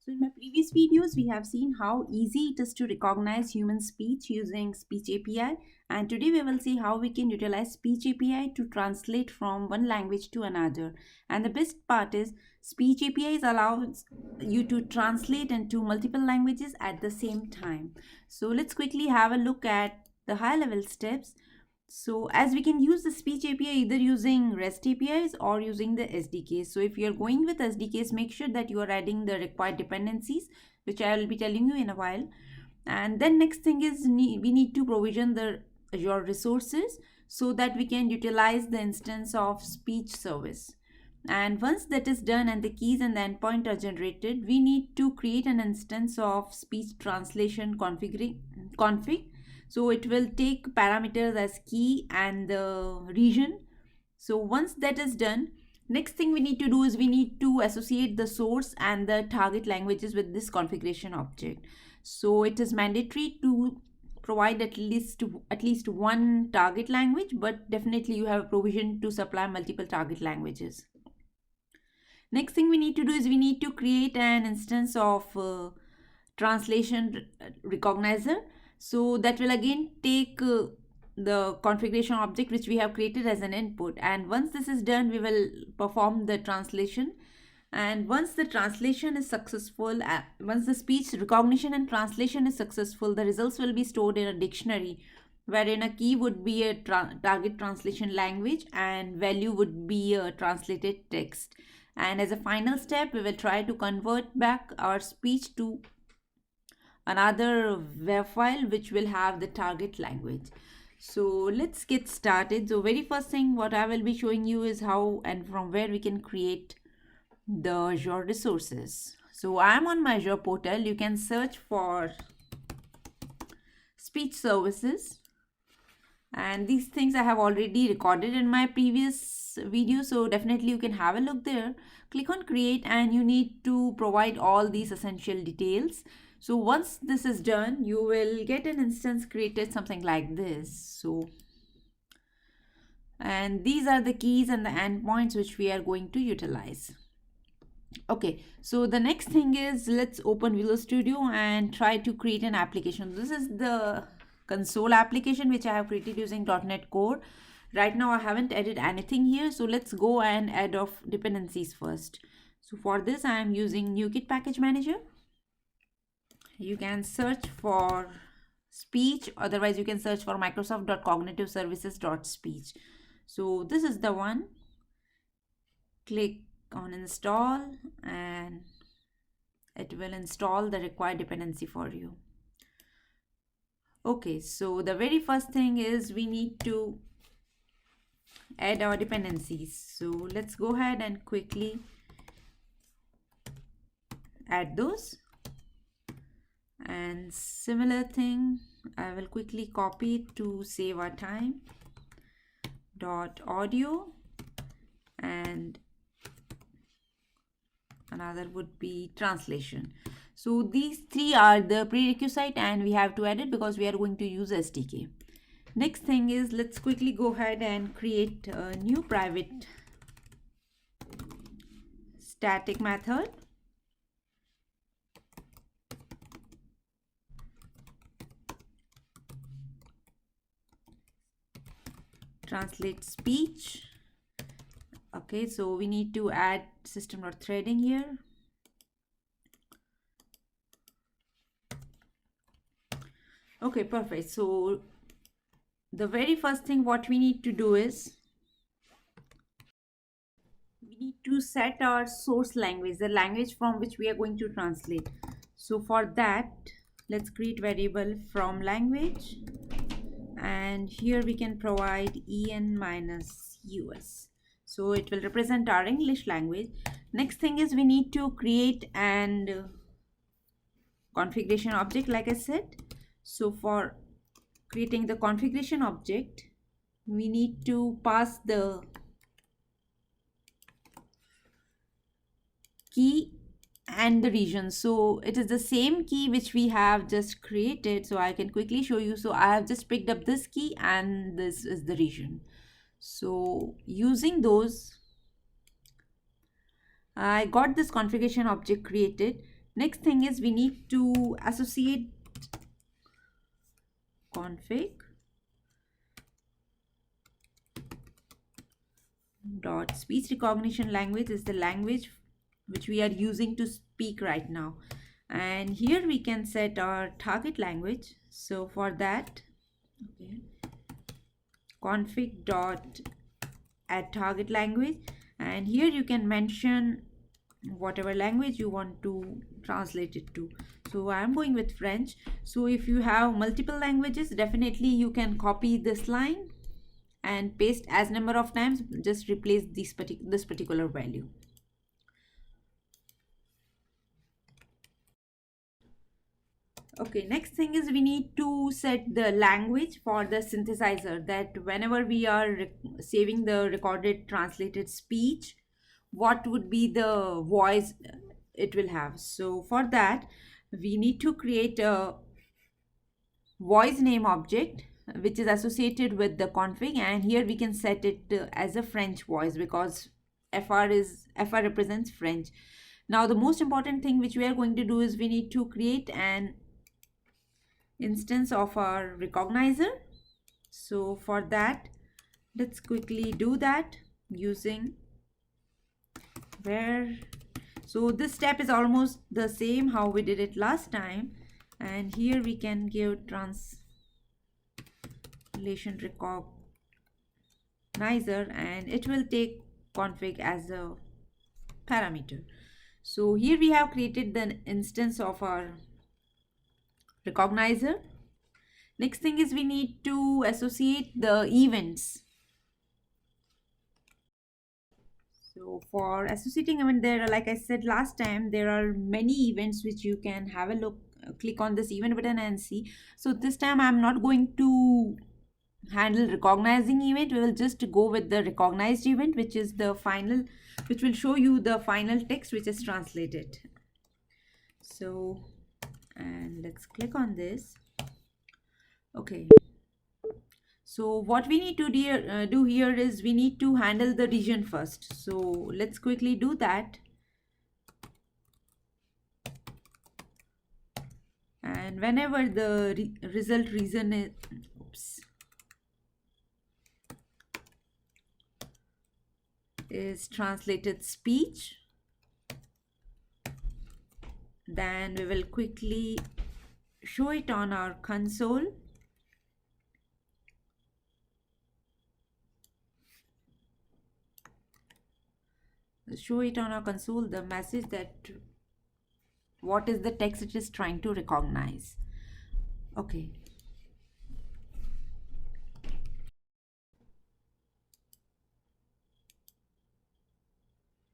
So in my previous videos, we have seen how easy it is to recognize human speech using Speech API. And today we will see how we can utilize Speech API to translate from one language to another. And the best part is Speech API allows you to translate into multiple languages at the same time. So let's quickly have a look at the high level steps. So as we can use the speech API either using REST APIs or using the SDKs. So if you're going with SDKs, make sure that you are adding the required dependencies, which I will be telling you in a while. And then next thing is we need to provision your resources so that we can utilize the instance of speech service. And once that is done and the keys and the endpoint are generated, we need to create an instance of speech translation config. So it will take parameters as key and the region. So once that is done, next thing we need to do is we need to associate the source and the target languages with this configuration object. So it is mandatory to provide at least one target language, but definitely you have a provision to supply multiple target languages. Next thing we need to do is we need to create an instance of translation recognizer. So that will again take the configuration object which we have created as an input, and once this is done we will perform the translation. And once the translation is successful, once the speech recognition and translation is successful, the results will be stored in a dictionary wherein a key would be a target translation language and value would be a translated text. And as a final step, we will try to convert back our speech to another web file which will have the target language. So let's get started. So very first thing what I will be showing you is how and from where we can create the Azure resources. So I'm on my Azure portal. You can search for speech services, and these things I have already recorded in my previous video, so definitely you can have a look there. Click on create and you need to provide all these essential details. So once this is done, you will get an instance created something like this. So and these are the keys and the endpoints which we are going to utilize. Okay, so the next thing is let's open Visual Studio and try to create an application. This is the console application which I have created using .NET Core. Right now I haven't added anything here, so let's go and add off dependencies first. So for this I am using NuGet Package Manager. You can search for speech, otherwise you can search for microsoft.cognitiveservices.speech. So this is the one. Click on install and it will install the required dependency for you. Okay, so the very first thing is we need to add our dependencies. So let's go ahead and quickly add those. And similar thing, I will quickly copy it to save our time. .audio and another would be translation. So these three are the prerequisite and we have to add it because we are going to use SDK. Next thing is let's quickly go ahead and create a new private static method. Translate speech. Okay, so we need to add system.threading here. Okay, perfect. So the very first thing what we need to do is we need to set our source language, the language from which we are going to translate. So for that, let's create variable from language, and here we can provide en-us. So it will represent our English language. Next thing is we need to create an configuration object like I said. So for creating the configuration object, we need to pass the key and the region. So it is the same key which we have just created. So I can quickly show you. So I have just picked up this key and this is the region. So using those, I got this configuration object created. Next thing is we need to associate config dot speech recognition language is the language which we are using to speak right now, and here we can set our target language. So for that, okay, config dot add target language, and here you can mention whatever language you want to translate it to. So I am going with French. So if you have multiple languages, definitely you can copy this line and paste as number of times, just replace this particular value. Okay, next thing is we need to set the language for the synthesizer, that whenever we are saving the recorded translated speech, what would be the voice it will have. So for that, we need to create a voice name object which is associated with the config, and here we can set it as a French voice because FR represents French. Now the most important thing which we are going to do is we need to create an instance of our recognizer. So for that, let's quickly do that using where. So this step is almost the same how we did it last time, and here we can give translation recognizer and it will take config as a parameter. So here we have created the instance of our recognizer. Next thing is we need to associate the events. So for associating event, there are, like I said last time, there are many events which you can have a look, click on this event button and see. So this time I'm not going to handle recognizing event. We will just go with the recognized event, which is the final, which will show you the final text which is translated. So, and let's click on this. Okay, so what we need to do here is we need to handle the region first. So let's quickly do that. And whenever the result reason is translated speech, then we will quickly show it on our console. Show it on our console the message that what is the text it is trying to recognize. Okay.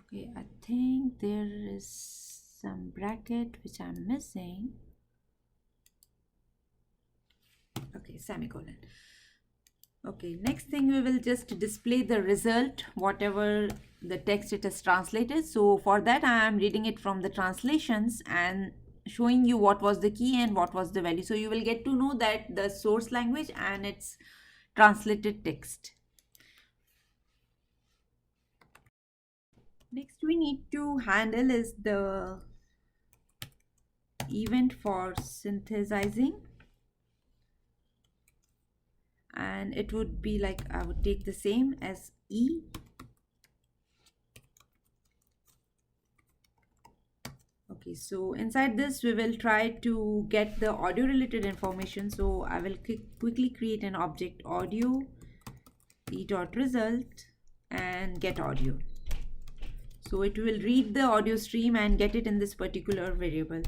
Okay, I think there is some bracket which I'm missing. Okay, semicolon. Okay, next thing we will just display the result, whatever the text it is translated. So for that I am reading it from the translations and showing you what was the key and what was the value. So you will get to know that the source language and its translated text. Next we need to handle is the event for synthesizing, and it would be like, I would take the same as E. Okay, so inside this we will try to get the audio related information. So I will quickly create an object audio e.result and get audio. So it will read the audio stream and get it in this particular variable.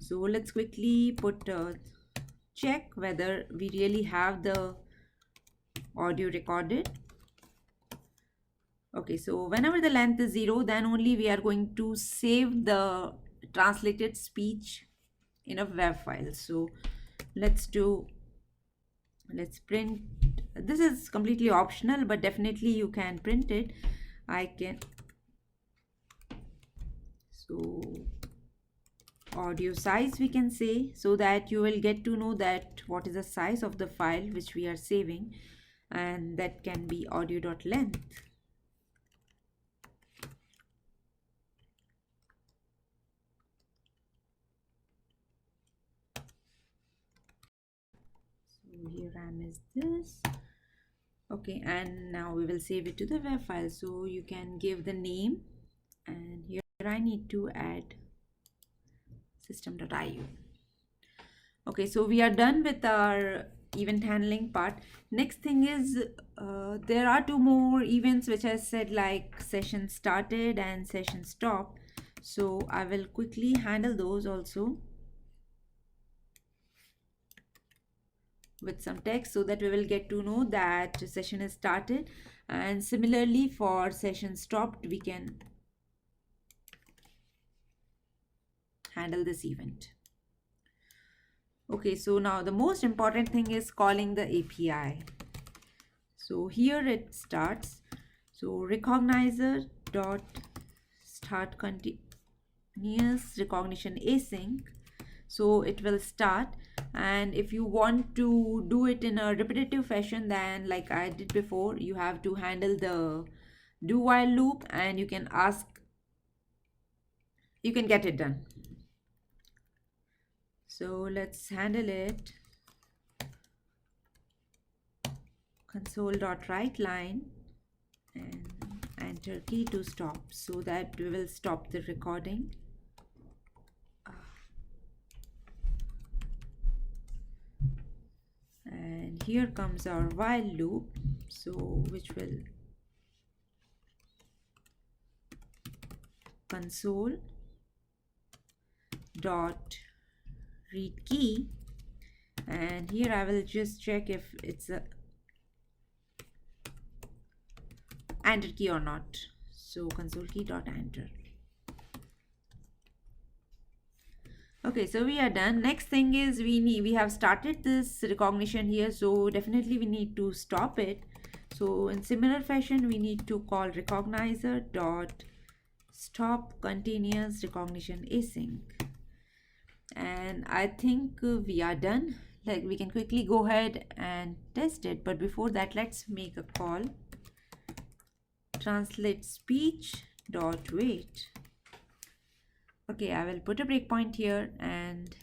So let's quickly put a check whether we really have the audio recorded. Okay, so whenever the length is 0, then only we are going to save the translated speech in a WAV file. So let's print. This is completely optional, but definitely you can print it. So audio size we can say, so that you will get to know that what is the size of the file which we are saving, and that can be audio.length. here RAM is this. Okay, and now we will save it to the web file. So you can give the name, and here I need to add system.io. Okay, so we are done with our event handling part. Next thing is there are two more events which I said, like session started and session stopped. So I will quickly handle those also with some text so that we will get to know that session is started, and similarly for session stopped we can handle this event. Okay, so now the most important thing is calling the API. So here it starts. So recognizer dot start continuous recognition async. So it will start, and if you want to do it in a repetitive fashion, then like I did before, you have to handle the do while loop, and you can ask, you can get it done. So let's handle it. Console.writeLine and enter key to stop, so that we will stop the recording. And here comes our while loop, so which will console dot read key, and here I will just check if it's a enter key or not. So console key dot enter. Okay, so we are done. Next thing is we have started this recognition here, so definitely we need to stop it. So in similar fashion we need to call recognizer dot stop continuous recognition async, and I think we are done. Like we can quickly go ahead and test it, but before that let's make a call. Translate speech dot wait. Okay, I will put a breakpoint here, and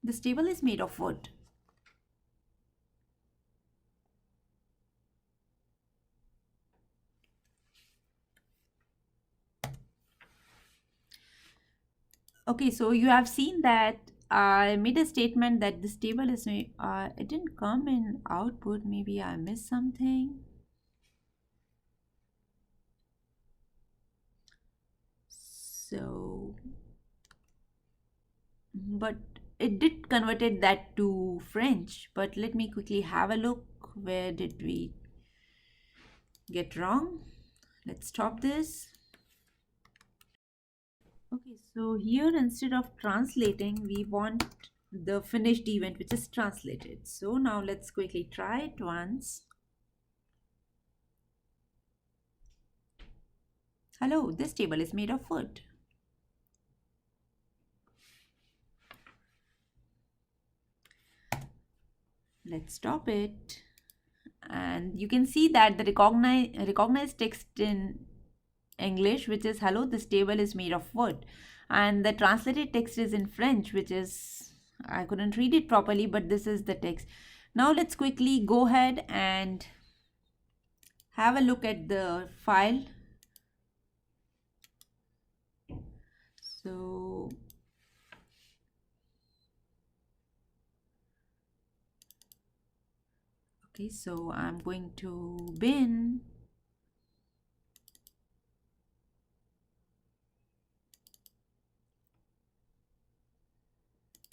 this table is made of wood. Okay, so you have seen that I made a statement that this table is it didn't come in output. Maybe I missed something. So, but it did converted that to French. But let me quickly have a look. Where did we get wrong? Let's stop this. Okay, so here instead of translating, we want the finished event which is translated. So now let's quickly try it once. Hello, this table is made of wood. Let's stop it. And you can see that the recognized text in English, which is hello, this table is made of wood, and the translated text is in French, which is, I couldn't read it properly, but this is the text. Now let's quickly go ahead and have a look at the file. So okay, so I'm going to bin.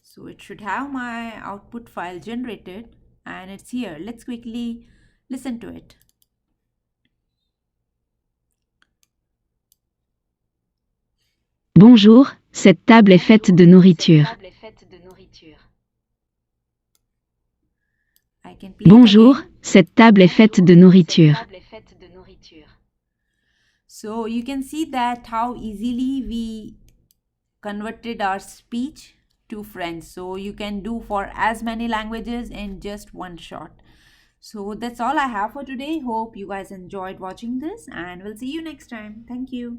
So it should have my output file generated, and it's here. Let's quickly listen to it. Bonjour, cette table est faite de nourriture. Bonjour, cette table est faite de nourriture. So you can see that how easily we converted our speech to French. So you can do for as many languages in just one shot. So that's all I have for today. Hope you guys enjoyed watching this, and we'll see you next time. Thank you.